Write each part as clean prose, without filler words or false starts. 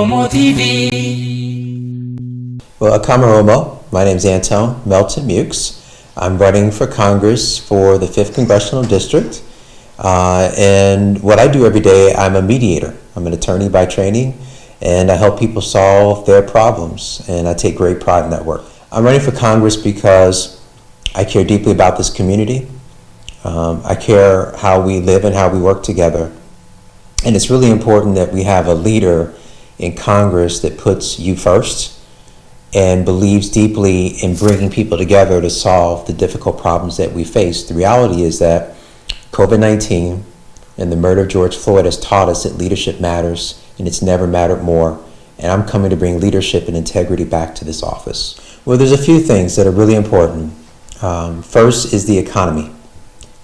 Oromo TV. Well, I'm Oromo. My name is Antone, Melton-Meaux. I'm running for Congress for the 5th Congressional District. And what I do every day, I'm a mediator. I'm an attorney by training, and I help people solve their problems, and I take great pride in that work. I'm running for Congress because I care deeply about this community. I care how we live and how we work together. And it's really important that we have a leader in Congress that puts you first and believes deeply in bringing people together to solve the difficult problems that we face. The reality is that COVID-19 and the murder of George Floyd has taught us that leadership matters, and it's never mattered more. And I'm coming to bring leadership and integrity back to this office. Well, there's a few things that are really important. First is the economy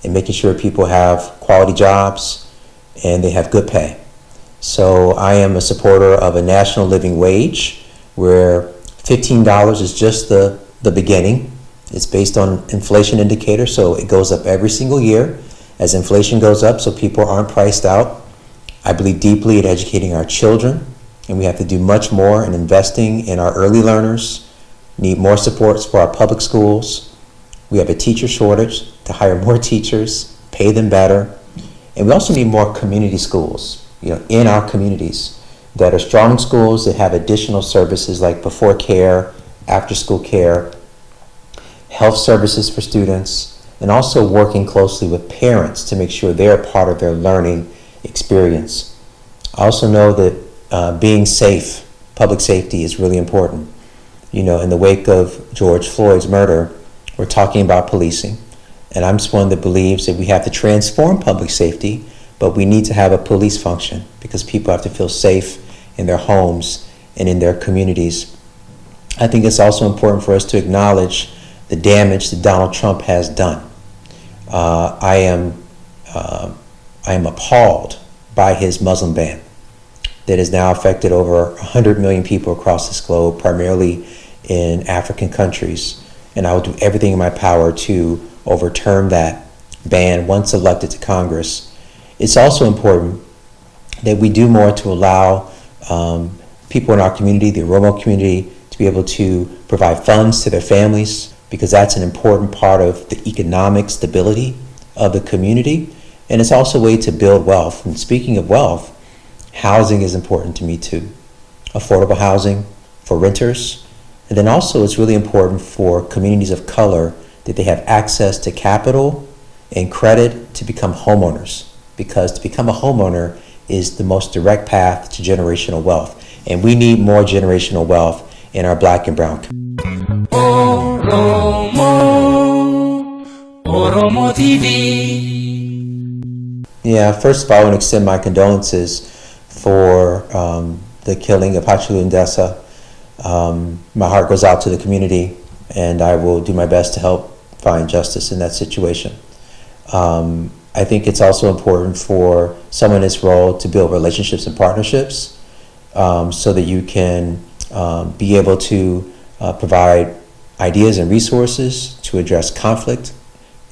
and making sure people have quality jobs and they have good pay. So I am a supporter of a national living wage where $15 is just the beginning. It's based on inflation indicator, so it goes up every single year as inflation goes up, so people aren't priced out. I believe deeply in educating our children, and we have to do much more in investing in our early learners, need more supports for our public schools. We have a teacher shortage, to hire more teachers, pay them better. And we also need more community schools, in our communities that are strong schools that have additional services like before care, after school care, health services for students, and also working closely with parents to make sure they're part of their learning experience. I also know that being safe, public safety is really important. In the wake of George Floyd's murder, we're talking about policing. And I'm just one that believes that we have to transform public safety, but we need to have a police function because people have to feel safe in their homes and in their communities. I think it's also important for us to acknowledge the damage that Donald Trump has done. I am appalled by his Muslim ban that has now affected over 100 million people across this globe, primarily in African countries. And I will do everything in my power to overturn that ban once elected to Congress. It's also important that we do more to allow people in our community, the Oromo community, to be able to provide funds to their families, because that's an important part of the economic stability of the community. And it's also a way to build wealth. And speaking of wealth, housing is important to me too. Affordable housing for renters. And then also it's really important for communities of color that they have access to capital and credit to become homeowners, because to become a homeowner is the most direct path to generational wealth. And we need more generational wealth in our Black and brown community. Oromo TV. Yeah, first of all, I want to extend my condolences for the killing of Hachilu Ndesa. My heart goes out to the community, and I will do my best to help find justice in that situation. I think it's also important for someone in this role to build relationships and partnerships so that you can be able to provide ideas and resources to address conflict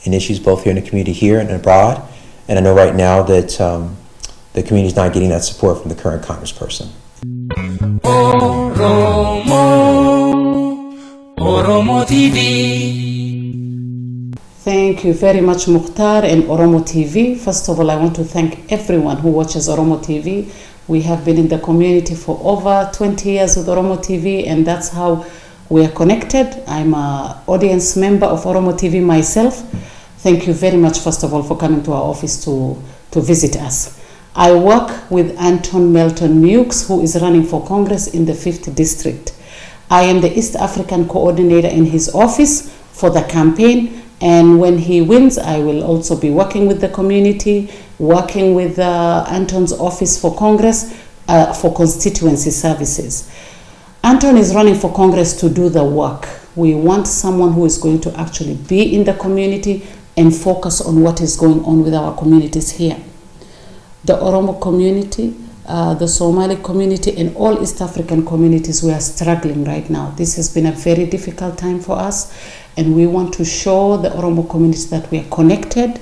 and issues both here in the community here and abroad. And I know right now that the community is not getting that support from the current congressperson. Oromo TV. Thank you very much, Mukhtar and Oromo TV. First of all, I want to thank everyone who watches Oromo TV. We have been in the community for over 20 years with Oromo TV, and that's how we are connected. I'm an audience member of Oromo TV myself. Thank you very much, first of all, for coming to our office to visit us. I work with Antone Melton-Meaux, who is running for Congress in the 5th District. I am the East African coordinator in his office for the campaign, and when he wins, I will also be working with the community, working with Antone's office for Congress for constituency services. Antone is running for Congress to do the work. We want someone who is going to actually be in the community and focus on what is going on with our communities here. The Oromo community, the Somali community, and all East African communities, we are struggling right now. This has been a very difficult time for us, and we want to show the Oromo community that we are connected.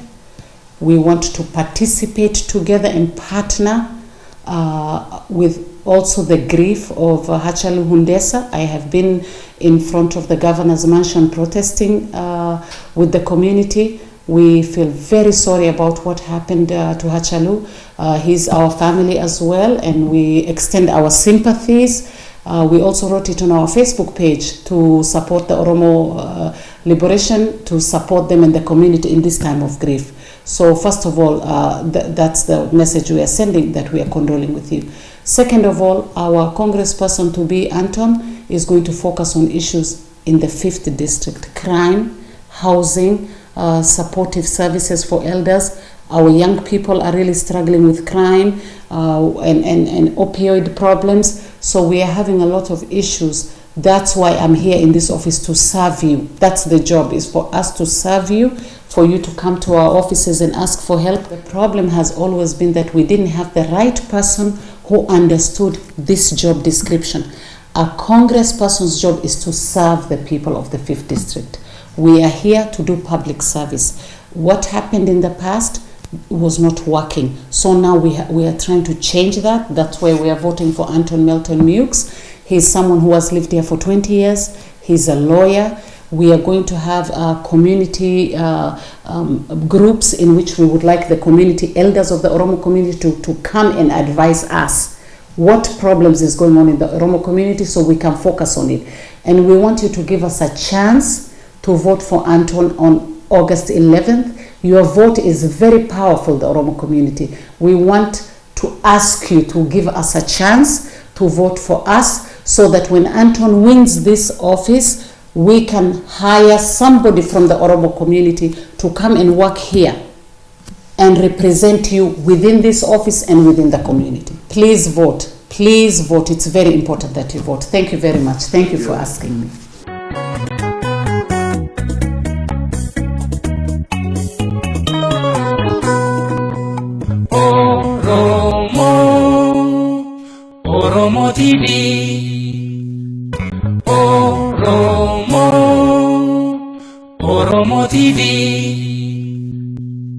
We want to participate together and partner with also the grief of Hachalu Hundessa. I have been in front of the governor's mansion protesting with the community. We feel very sorry about what happened to Hachalu. He's our family as well, and we extend our sympathies. We also wrote it on our Facebook page to support the Oromo liberation, to support them in the community in this time of grief. So first of all, that's the message we are sending, that we are condoling with you. Second of all, our congressperson to be, Antone, is going to focus on issues in the 5th district: crime, housing, supportive services for elders. Our young people are really struggling with crime and opioid problems. So we are having a lot of issues. That's why I'm here in this office, to serve you. That's the job, is for us to serve you, for you to come to our offices and ask for help. The problem has always been that we didn't have the right person who understood this job description. A congressperson's job is to serve the people of the 5th district. We are here to do public service. What happened in the past was not working. So now we are trying to change that. That's why we are voting for Antone Melton-Meaux. He's someone who has lived here for 20 years. He's a lawyer. We are going to have community groups in which we would like the community, elders of the Oromo community, to come and advise us what problems is going on in the Oromo community, so we can focus on it. And we want you to give us a chance to vote for Antone on August 11th. Your vote is very powerful, the Oromo community. We want to ask you to give us a chance to vote for us, so that when Antone wins this office, we can hire somebody from the Oromo community to come and work here and represent you within this office and within the community. Please vote. Please vote. It's very important that you vote. Thank you very much. Thank you for asking me. Oromo TV, Oromo TV.